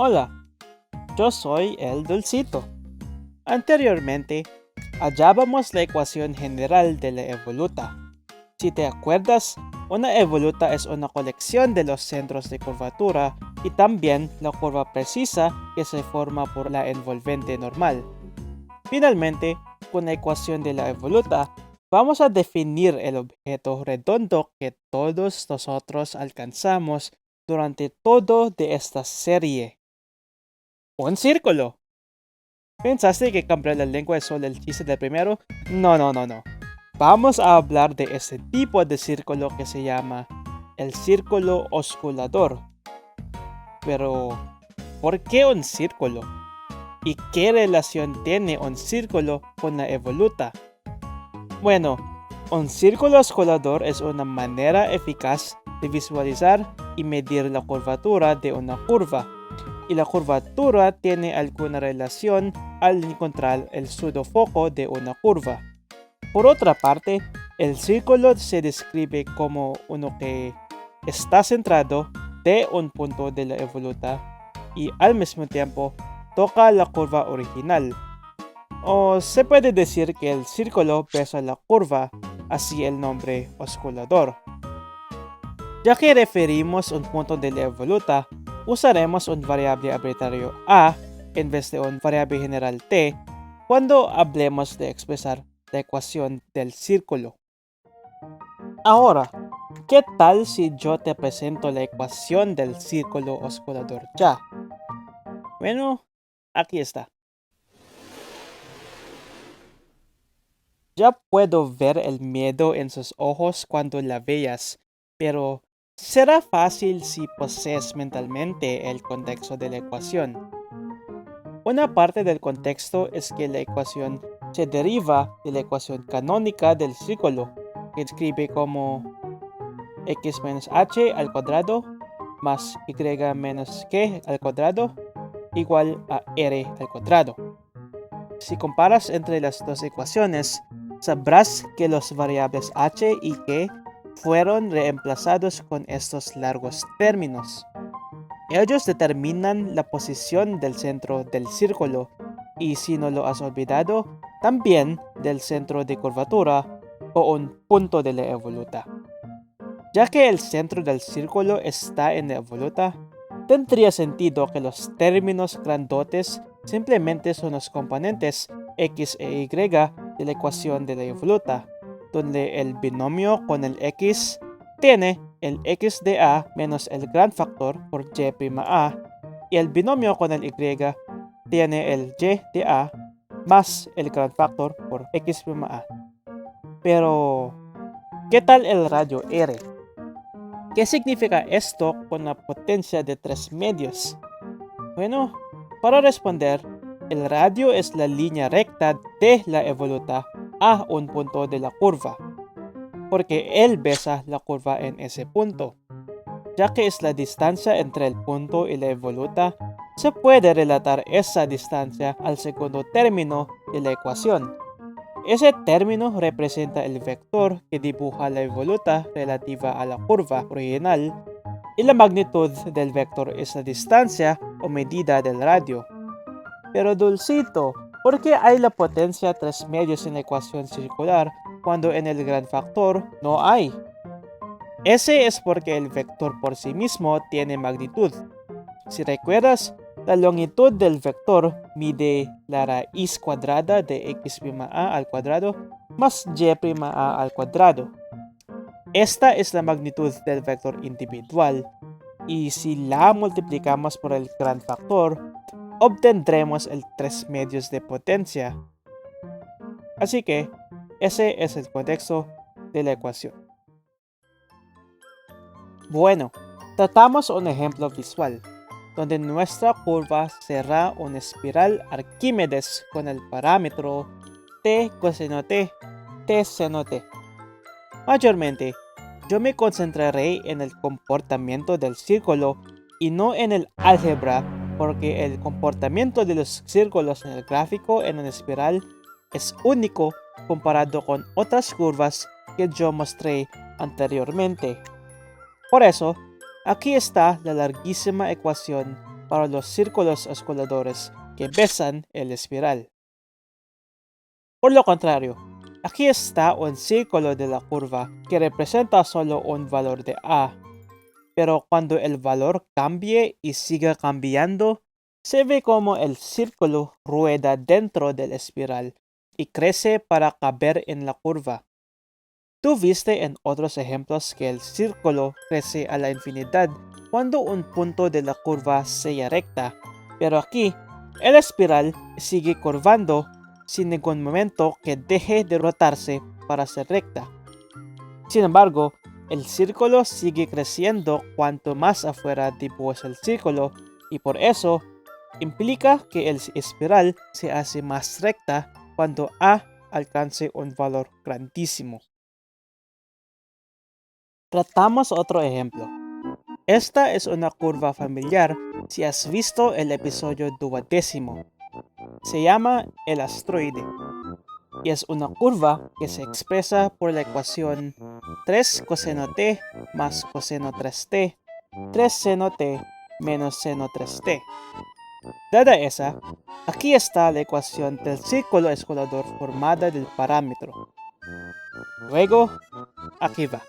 Hola, yo soy el Dulcito. Anteriormente, hallábamos la ecuación general de la evoluta. Si te acuerdas, una evoluta es una colección de los centros de curvatura y también la curva precisa que se forma por la envolvente normal. Finalmente, con la ecuación de la evoluta, vamos a definir el objeto redondo que todos nosotros alcanzamos durante todo de esta serie. Un círculo. ¿Pensaste que cambiar la lengua es solo el chiste del primero? No. Vamos a hablar de ese tipo de círculo que se llama el círculo osculador. Pero, ¿por qué un círculo? ¿Y qué relación tiene un círculo con la evoluta? Bueno, un círculo osculador es una manera eficaz de visualizar y medir la curvatura de una curva. Y la curvatura tiene alguna relación al encontrar el pseudofoco de una curva. Por otra parte, el círculo se describe como uno que está centrado de un punto de la evoluta y al mismo tiempo toca la curva original. O se puede decir que el círculo besa la curva, así el nombre osculador. Ya que referimos un punto de la evoluta, usaremos un variable arbitrario a en vez de un variable general t cuando hablemos de expresar la ecuación del círculo. Ahora, ¿qué tal si yo te presento la ecuación del círculo osculador ya? Bueno, aquí está. Ya puedo ver el miedo en sus ojos cuando la veas, pero será fácil si posees mentalmente el contexto de la ecuación. Una parte del contexto es que la ecuación se deriva de la ecuación canónica del círculo, que escribe como x menos h al cuadrado más y menos k al cuadrado igual a r al cuadrado. Si comparas entre las dos ecuaciones, sabrás que los variables h y k fueron reemplazados con estos largos términos. Ellos determinan la posición del centro del círculo y, si no lo has olvidado, también del centro de curvatura o un punto de la evoluta. Ya que el centro del círculo está en la evoluta, tendría sentido que los términos grandotes simplemente son los componentes x e y de la ecuación de la evoluta, donde el binomio con el x tiene el x de a menos el gran factor por y' a y el binomio con el y tiene el y de a más el gran factor por x' a. Pero, ¿qué tal el radio r? ¿Qué significa esto con la potencia de 3 medios? Bueno, para responder, el radio es la línea recta de la evoluta a un punto de la curva, porque él besa la curva en ese punto. Ya que es la distancia entre el punto y la evoluta, se puede relatar esa distancia al segundo término de la ecuación. Ese término representa el vector que dibuja la evoluta relativa a la curva original y la magnitud del vector es la distancia o medida del radio. Pero Dulcito, ¿por qué hay la potencia 3 medios en la ecuación circular cuando en el gran factor no hay? Ese es porque el vector por sí mismo tiene magnitud. Si recuerdas, la longitud del vector mide la raíz cuadrada de x' al cuadrado más y' al cuadrado. Esta es la magnitud del vector individual, y si la multiplicamos por el gran factor, obtendremos el 3 medios de potencia. Así que, ese es el contexto de la ecuación. Bueno, tratamos un ejemplo visual, donde nuestra curva será una espiral Arquímedes con el parámetro t coseno t, t seno t. Mayormente, yo me concentraré en el comportamiento del círculo y no en el álgebra, porque el comportamiento de los círculos en el gráfico en una espiral es único comparado con otras curvas que yo mostré anteriormente. Por eso, aquí está la larguísima ecuación para los círculos osciladores que besan el espiral. Por lo contrario, aquí está un círculo de la curva que representa solo un valor de A, pero cuando el valor cambie y siga cambiando, se ve como el círculo rueda dentro del espiral y crece para caber en la curva. Tú viste en otros ejemplos que el círculo crece a la infinidad cuando un punto de la curva sea recta, pero aquí el espiral sigue curvando sin ningún momento que deje de rotarse para ser recta. Sin embargo, el círculo sigue creciendo cuanto más afuera dibujas el círculo y por eso implica que el espiral se hace más recta cuando A alcance un valor grandísimo. Tratamos otro ejemplo. Esta es una curva familiar si has visto el episodio 12. Se llama el astroide y es una curva que se expresa por la ecuación 3 coseno t más coseno 3t, 3 seno t menos seno 3t. Dada esa, aquí está la ecuación del círculo escolador formada del parámetro. Luego, aquí va.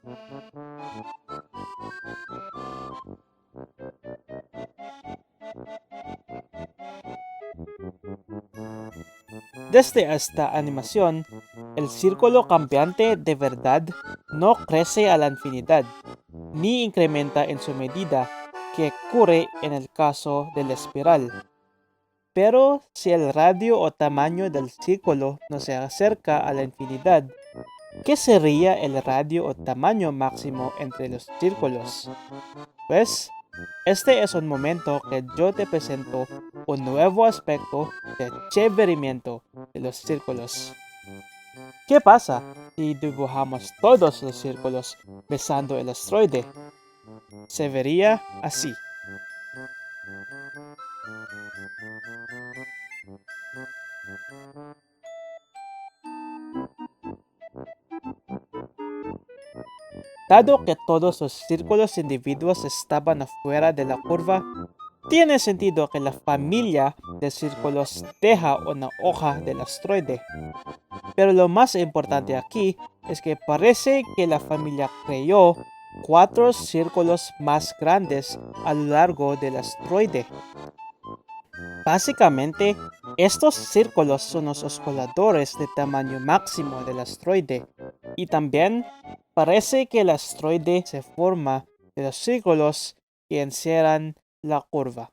Desde esta animación, el círculo cambiante de verdad no crece a la infinidad, ni incrementa en su medida, que ocurre en el caso de la espiral. Pero si el radio o tamaño del círculo no se acerca a la infinidad, ¿qué sería el radio o tamaño máximo entre los círculos? Pues, este es un momento que yo te presento un nuevo aspecto de cheverimiento de los círculos. ¿Qué pasa si dibujamos todos los círculos besando el asteroide? Se vería así. Dado que todos los círculos individuos estaban afuera de la curva, tiene sentido que la familia de círculos deja una hoja del asteroide. Pero lo más importante aquí es que parece que la familia creó 4 círculos más grandes a lo largo del asteroide. Básicamente, estos círculos son los osciladores de tamaño máximo del asteroide, y también parece que el asteroide se forma de los círculos que encierran la curva.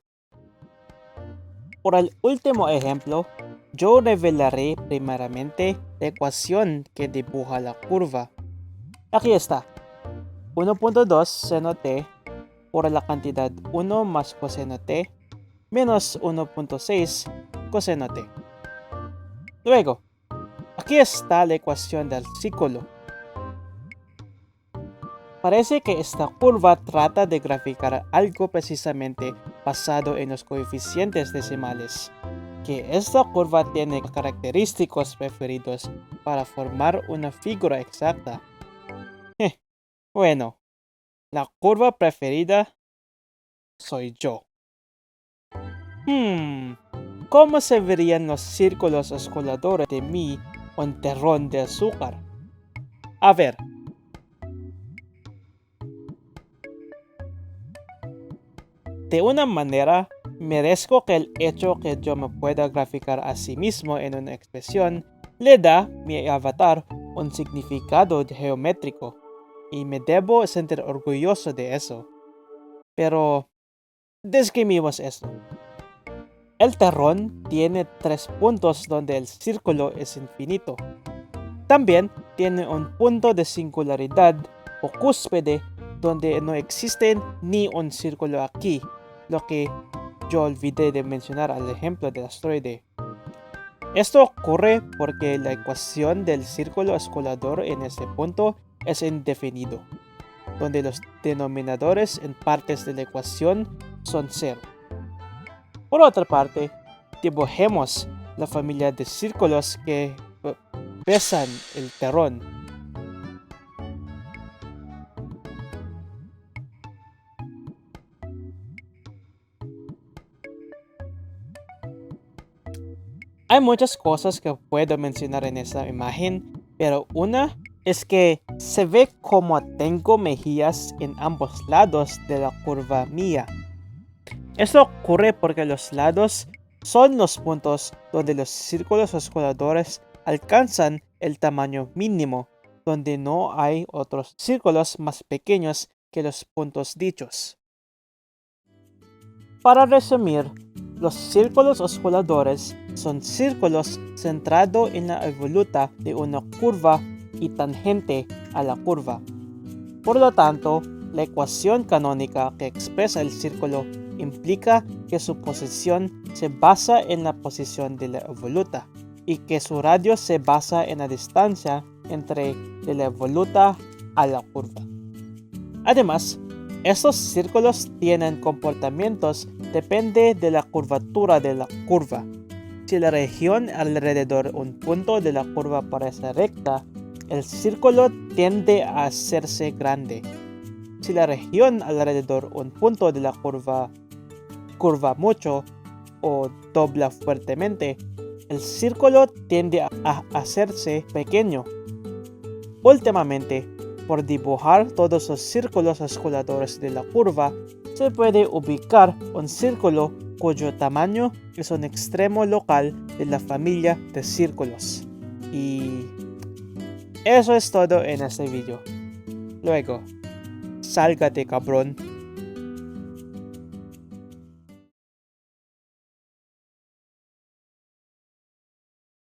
Por el último ejemplo, yo revelaré primeramente la ecuación que dibuja la curva. Aquí está, 1.2 seno t por la cantidad 1 más coseno t menos 1.6 coseno t. Luego, aquí está la ecuación del círculo. Parece que esta curva trata de graficar algo precisamente basado en los coeficientes decimales, que esta curva tiene característicos preferidos para formar una figura exacta. Bueno, la curva preferida soy yo. ¿Cómo se verían los círculos osciladores de mi un terrón de azúcar? A ver. De una manera, merezco que el hecho que yo me pueda graficar a sí mismo en una expresión le da a mi avatar un significado geométrico, y me debo sentir orgulloso de eso. Pero, describimos esto. El terrón tiene 3 puntos donde el círculo es infinito. También tiene un punto de singularidad o cúspide donde no existe ni un círculo aquí, lo que yo olvidé de mencionar al ejemplo del asteroide. Esto ocurre porque la ecuación del círculo escolador en este punto es indefinido, donde los denominadores en partes de la ecuación son 0. Por otra parte, dibujemos la familia de círculos que besan el terrón. Hay muchas cosas que puedo mencionar en esta imagen, pero una es que se ve como tengo mejillas en ambos lados de la curva mía. Esto ocurre porque los lados son los puntos donde los círculos osculadores alcanzan el tamaño mínimo, donde no hay otros círculos más pequeños que los puntos dichos. Para resumir, los círculos osculadores son círculos centrados en la evoluta de una curva y tangente a la curva. Por lo tanto, la ecuación canónica que expresa el círculo implica que su posición se basa en la posición de la evoluta y que su radio se basa en la distancia entre de la evoluta a la curva. Además, estos círculos tienen comportamientos depende de la curvatura de la curva. Si la región alrededor de un punto de la curva parece recta, el círculo tiende a hacerse grande. Si la región alrededor de un punto de la curva curva mucho o dobla fuertemente, el círculo tiende a hacerse pequeño. Últimamente, por dibujar todos los círculos osculadores de la curva, se puede ubicar un círculo cuyo tamaño es un extremo local de la familia de círculos. Y eso es todo en este video. Luego, sálgate, cabrón.